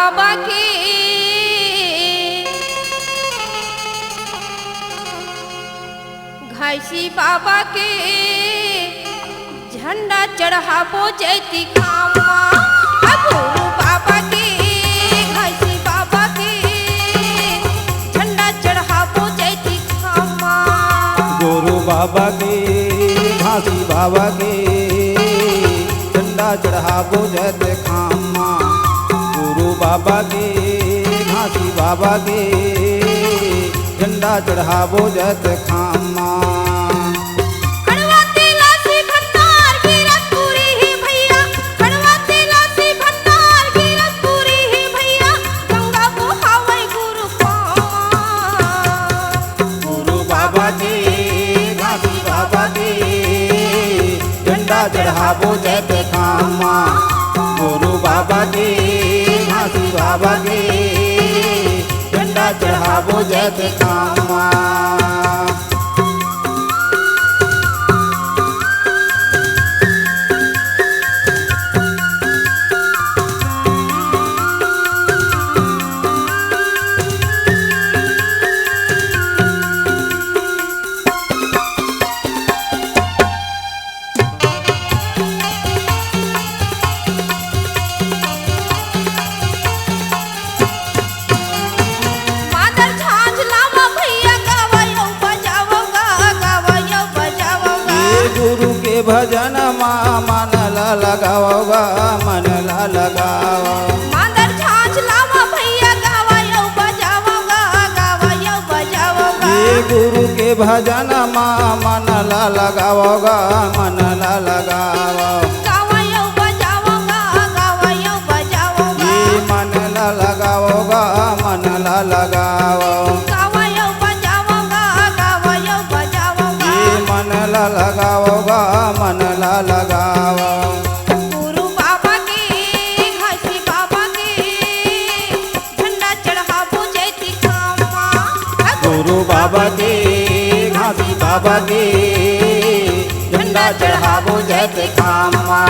बाबा के घासी बाबा के झंडा चढ़ाबो जैती खामा गुरु बाबा के घासी बाबा के झंडा चढ़ाबो जैती खामा गुरु बाबा के घासी बाबा के झंडा चढ़ाबो जैत खामा गुरु बाबा के घासी बाबा के झंडा चढ़ाबो जैत खामा चढ़ाबो जैत खामा गुरु बाबा के घासी बाबा के झंडा चढ़ाबो जैत खामा भजन मन ला लगाओगा मन ला लगाओ मादर झांझ लावा भैया गावा बजाओगा गावा बजाओगा ये गुरु के भजन मन ला लगाओगा मन ला लगाओ गावा बजाओगा गावा बजाओगा ये मन ला लगाओगा मन ला लगाओ गावा बजाओगा गावा बजाओगा ये मन ला लगाओगा मन ला लगाओ गुरु बाबा के घासी बाबा के झंडा चढ़ाबो जैती खामा गुरु बाबा के घासी बाबा के झंडा चढ़ाबो जैत खामा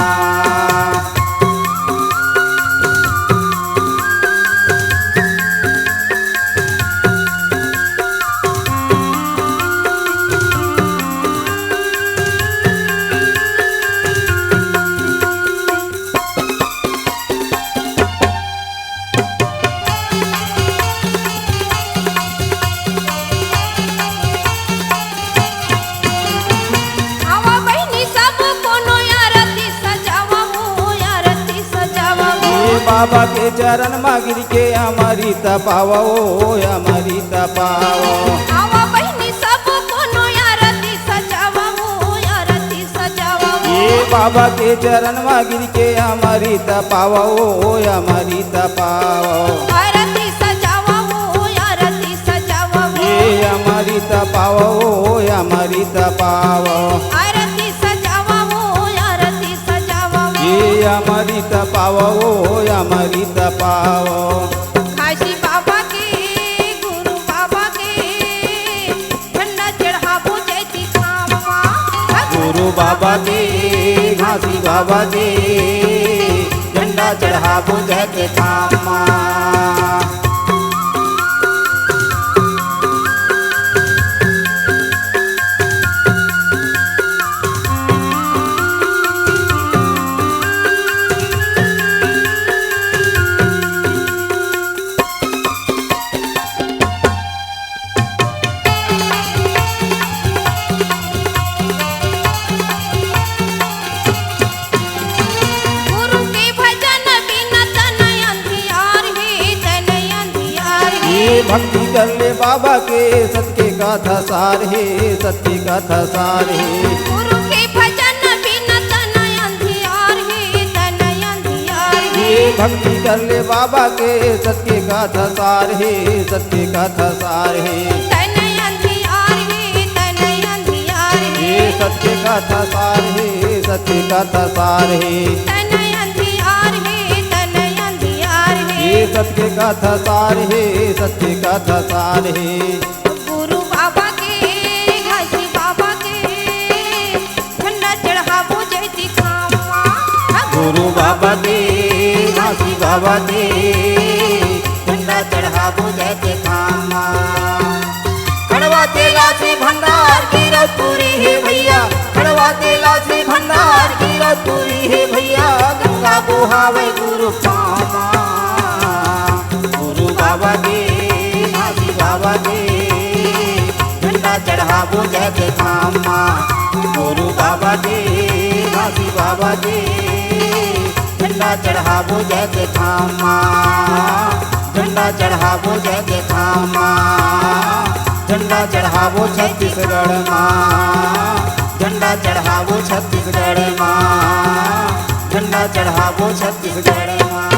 बाबा के चरण में गिर के हमारी तपाओ हमारी तपाओ आवा बहनी सब कोनो आरती सजावा आरती सजावा ये बाबा के चरण में गिर के हमारी तपाओ हमारी तपाओ आरती सजावा आरती सजावा ये हमारी तपाओ हमारी तपाओ आरती सजावा आरती सजावा ये हमारी तपाओ हमारी तपाओ घासी बाबा के गुरु बाबा के झंडा चढ़ाबो जैती खामा गुरु बाबा के घासी बाबा के झंडा चढ़ाबो जैत खामा भक्ति कर ले बाबा के सत्य कथा सार है सत्य कथा सार है गुरु के भजन बिना तन अंधियार है तन अंधियार है भक्ति कर ले बाबा के सत्य कथा सार है सत्य कथा सार है तन अंधियार है तन अंधियार है सत्य कथा सार है सत्य कथा सार है तन अंधियार है तन अंधियार है सत्य कथा सार है सत्य कथा सार है गुरु बाबा के घासी बाबा के झंडा चढ़ाबो जैती खामा गुरु बाबा के घासी बाबा के झंडा चढ़ावो जय जय खामा। खड़वा तेला से भंडार की रतपुरी है भैया, खड़वा तेला से भंडार की रतपुरी है भैया। गंगा बुहावे गुरु पामा, गुरु बाबा के नाजी बाबा के झंडा चढ़ावो जय जय खामा। गुरु बाबा के नाजी बाबा के झंडा चढ़ावो जय जय खामा। झंडा चढ़ावो जय जय खामा, झंडा चढ़ावो छत्तीसगढ़ माँ, झंडा चढ़ावो छत्तीसगढ़ माँ, झंडा चढ़ावो छत्तीसगढ़ माँ।